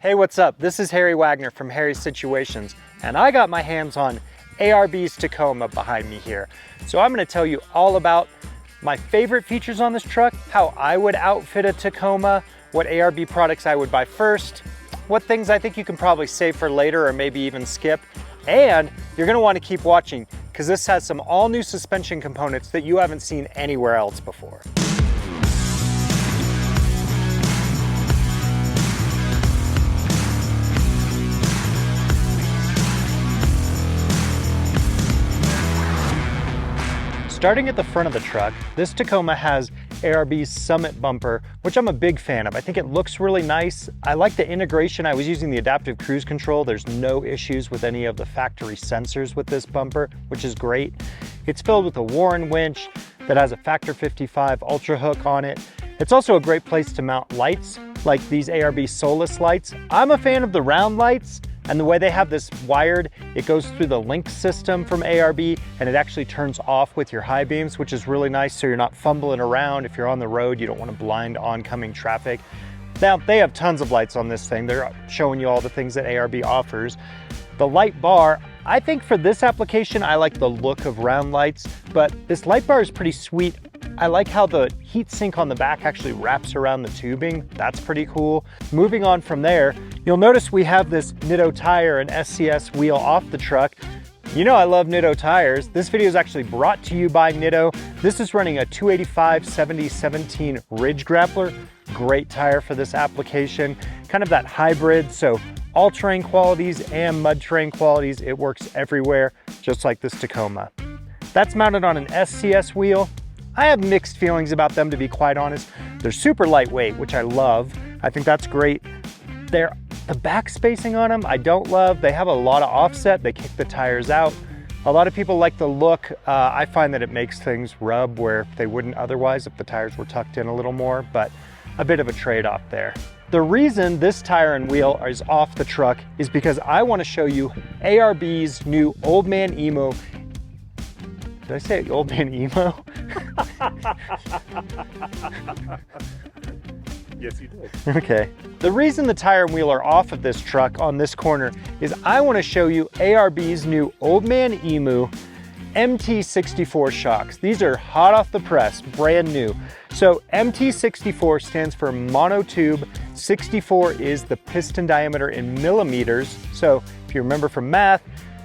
Hey, what's up? This is Harry Wagner from Harry's Situations, and I got my hands on ARB's Tacoma behind me here. So I'm gonna tell you all about my favorite features on this truck, how I would outfit a Tacoma, what ARB products I would buy first, what things I think you can probably save for later or maybe even skip. And you're gonna wanna keep watching because this has some all new suspension components that you haven't seen anywhere else before. Starting at the front of the truck, this Tacoma has ARB's Summit Bumper, which I'm a big fan of. I think it looks really nice. I like the integration. I was using the adaptive cruise control. There's no issues with any of the factory sensors with this bumper, which is great. It's filled with a Warren winch that has a Factor 55 Ultra hook on it. It's also a great place to mount lights, like these ARB Solus lights. I'm a fan of the round lights, and the way they have this wired, it goes through the link system from ARB and it actually turns off with your high beams, which is really nice so you're not fumbling around. If you're on the road, you don't want to blind oncoming traffic. Now, they have tons of lights on this thing. They're showing you all the things that ARB offers. The light bar, I think for this application, I like the look of round lights, but this light bar is pretty sweet. I like how the heat sink on the back actually wraps around the tubing. That's pretty cool. Moving on from there, you'll notice we have this Nitto tire and SCS wheel off the truck. You know I love Nitto tires. This video is actually brought to you by Nitto. This is running a 285/70/17 Ridge Grappler. Great tire for this application. Kind of that hybrid, so all terrain qualities and mud terrain qualities. It works everywhere, just like this Tacoma. That's mounted on an SCS wheel. I have mixed feelings about them, to be quite honest. They're super lightweight, which I love. I think that's great. The back spacing on them, I don't love. They have a lot of offset. They kick the tires out. A lot of people like the look. I find that it makes things rub where they wouldn't otherwise if the tires were tucked in a little more, but a bit of a trade-off there. The reason this tire and wheel is off the truck is because I want to show you ARB's new Old Man Emu. Did I say Old Man Emo? Yes, you did. Okay. The reason the tire and wheel are off of this truck on this corner is I want to show you ARB's new Old Man Emu MT-64 shocks. These are hot off the press, brand new. So MT-64 stands for monotube. 64 is the piston diameter in millimeters. So if you remember from math,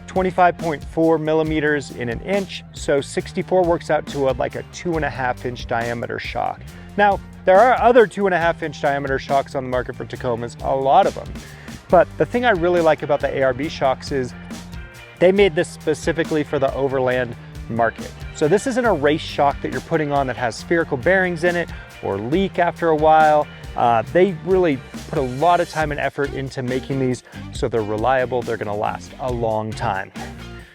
25.4 millimeters in an inch. So 64 works out to like a 2.5-inch diameter shock. Now, there are other 2.5-inch diameter shocks on the market for Tacomas, a lot of them. But the thing I really like about the ARB shocks is they made this specifically for the overland market. So this isn't a race shock that you're putting on that has spherical bearings in it or leak after a while. They really put a lot of time and effort into making these so they're reliable, they're gonna last a long time.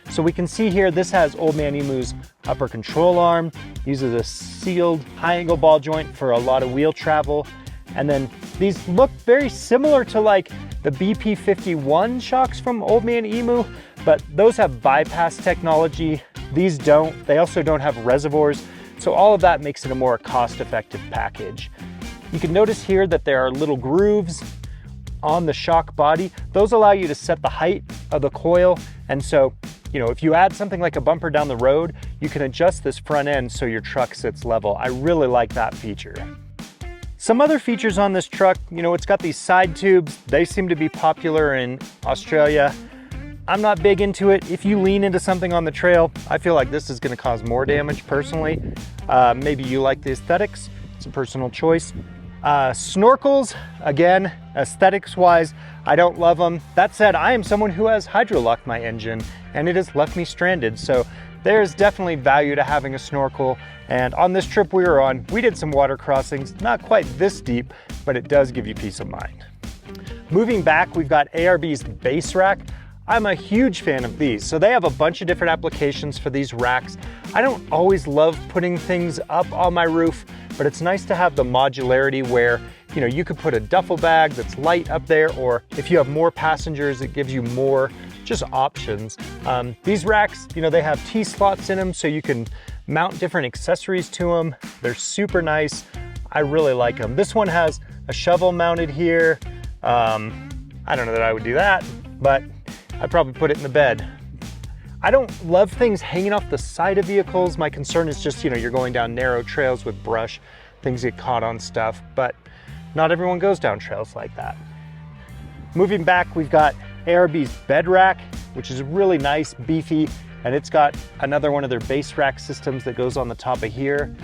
So we can see here, this has Old Man Emu's upper control arm, uses a sealed high angle ball joint for a lot of wheel travel. And then these look very similar to like the BP51 shocks from Old Man Emu, but those have bypass technology. These don't. They also don't have reservoirs. So all of that makes it a more cost-effective package. You can notice here that there are little grooves on the shock body. Those allow you to set the height of the coil. And so, you know, if you add something like a bumper down the road, you can adjust this front end so your truck sits level. I really like that feature. Some other features on this truck, you know, it's got these side tubes. They seem to be popular in Australia. I'm not big into it. If you lean into something on the trail, I feel like this is gonna cause more damage personally. Maybe you like the aesthetics. It's a personal choice. Snorkels, again, aesthetics wise, I don't love them. That said, I am someone who has hydrolocked my engine and it has left me stranded. So there's definitely value to having a snorkel. And on this trip we were on, we did some water crossings, not quite this deep, but it does give you peace of mind. Moving back, we've got ARB's base rack. I'm a huge fan of these. So they have a bunch of different applications for these racks. I don't always love putting things up on my roof, but it's nice to have the modularity where, you know, you could put a duffel bag that's light up there, or if you have more passengers, it gives you more just options. These racks, you know, they have T-slots in them so you can mount different accessories to them. They're super nice. I really like them. This one has a shovel mounted here. I don't know that I would do that, but I'd probably put it in the bed. I don't love things hanging off the side of vehicles. My concern is just, you're going down narrow trails with brush, things get caught on stuff, but not everyone goes down trails like that. Moving back, we've got ARB's bed rack, which is really nice, beefy, and it's got another one of their base rack systems that goes on the top of here.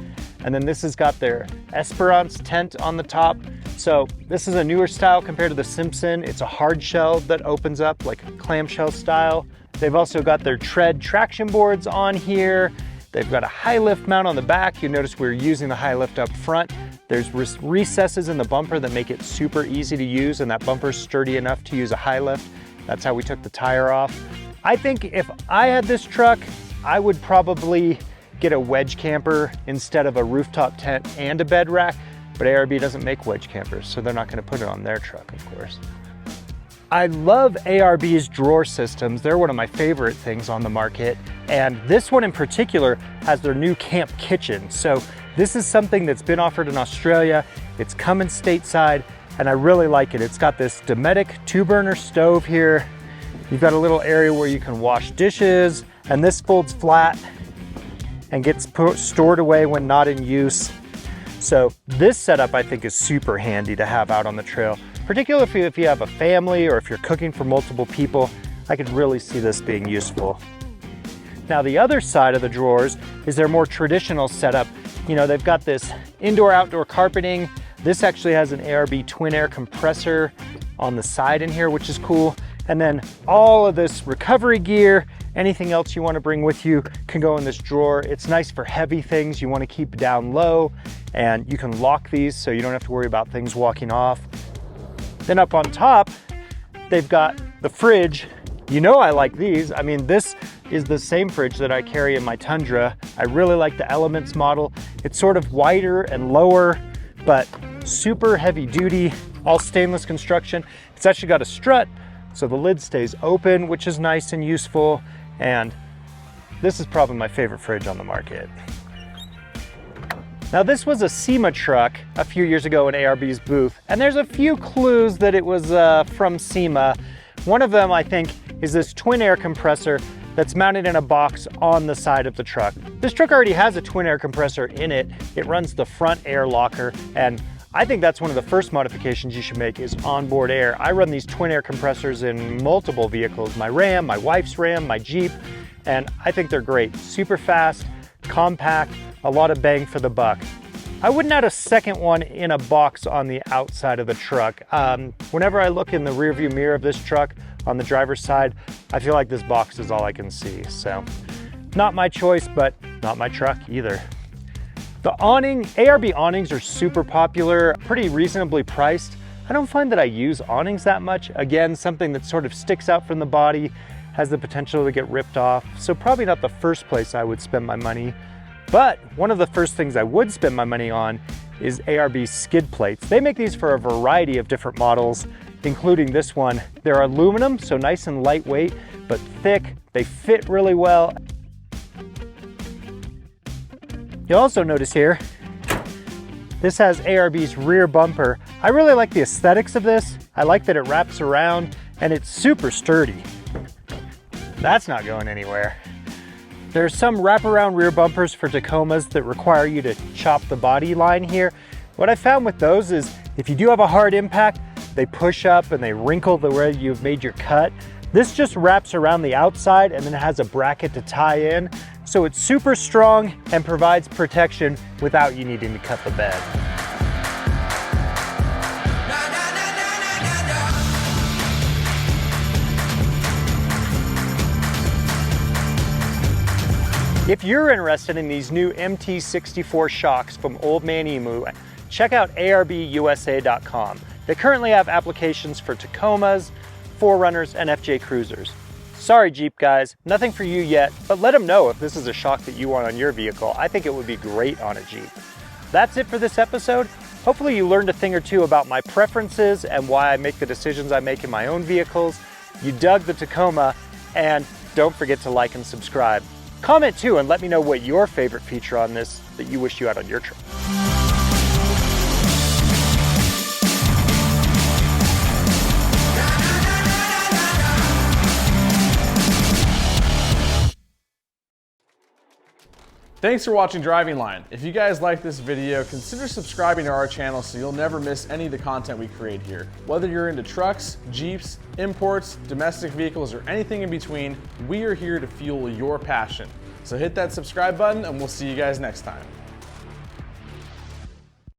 And then this has got their Esperance tent on the top. So this is a newer style compared to the Simpson. It's a hard shell that opens up like a clamshell style. They've also got their tread traction boards on here. They've got a high lift mount on the back. You notice we're using the high lift up front. There's recesses in the bumper that make it super easy to use, and that bumper's sturdy enough to use a high lift. That's how we took the tire off. I think if I had this truck, I would probably get a wedge camper instead of a rooftop tent and a bed rack, but ARB doesn't make wedge campers, so they're not gonna put it on their truck, of course. I love ARB's drawer systems. They're one of my favorite things on the market, and this one in particular has their new camp kitchen. So this is something that's been offered in Australia. It's coming stateside, and I really like it. It's got this Dometic 2-burner stove here. You've got a little area where you can wash dishes, and this folds flat and gets stored away when not in use. So this setup I think is super handy to have out on the trail, particularly if you have a family or if you're cooking for multiple people. I could really see this being useful. Now the other side of the drawers is their more traditional setup. They've got this indoor-outdoor carpeting. This actually has an ARB twin air compressor on the side in here, which is cool. And then all of this recovery gear, anything else you want to bring with you can go in this drawer. It's nice for heavy things you want to keep down low, and you can lock these so you don't have to worry about things walking off. Then up on top, they've got the fridge. I like these. I mean, this is the same fridge that I carry in my Tundra. I really like the Elements model. It's sort of wider and lower, but super heavy duty, all stainless construction. It's actually got a strut, so the lid stays open, which is nice and useful. And this is probably my favorite fridge on the market. Now this was a SEMA truck a few years ago in ARB's booth, and there's a few clues that it was from SEMA. One of them, I think, is this twin air compressor that's mounted in a box on the side of the truck. This truck already has a twin air compressor in it. It runs the front air locker, and I think that's one of the first modifications you should make is onboard air. I run these twin air compressors in multiple vehicles, my Ram, my wife's Ram, my Jeep, and I think they're great. Super fast, compact, a lot of bang for the buck. I wouldn't add a second one in a box on the outside of the truck. Whenever I look in the rearview mirror of this truck on the driver's side, I feel like this box is all I can see. So not my choice, but not my truck either. The awning, ARB awnings are super popular, pretty reasonably priced. I don't find that I use awnings that much. Again, something that sort of sticks out from the body, has the potential to get ripped off. So probably not the first place I would spend my money. But one of the first things I would spend my money on is ARB skid plates. They make these for a variety of different models, including this one. They're aluminum, so nice and lightweight, but thick. They fit really well. You'll also notice here, this has ARB's rear bumper. I really like the aesthetics of this. I like that it wraps around and it's super sturdy. That's not going anywhere. There's some wraparound rear bumpers for Tacomas that require you to chop the body line here. What I found with those is if you do have a hard impact, they push up and they wrinkle the way you've made your cut. This just wraps around the outside and then it has a bracket to tie in. So it's super strong and provides protection without you needing to cut the bed. If you're interested in these new MT-64 shocks from Old Man Emu, check out ARBUSA.com. They currently have applications for Tacomas, 4Runners, and FJ Cruisers. Sorry Jeep guys, nothing for you yet, but let them know if this is a shock that you want on your vehicle. I think it would be great on a Jeep. That's it for this episode. Hopefully you learned a thing or two about my preferences and why I make the decisions I make in my own vehicles. You dug the Tacoma, and don't forget to like and subscribe. Comment too and let me know what your favorite feature on this that you wish you had on your truck. Thanks for watching Driving Line. If you guys like this video, consider subscribing to our channel so you'll never miss any of the content we create here. Whether you're into trucks, Jeeps, imports, domestic vehicles, or anything in between, we are here to fuel your passion. So hit that subscribe button and we'll see you guys next time.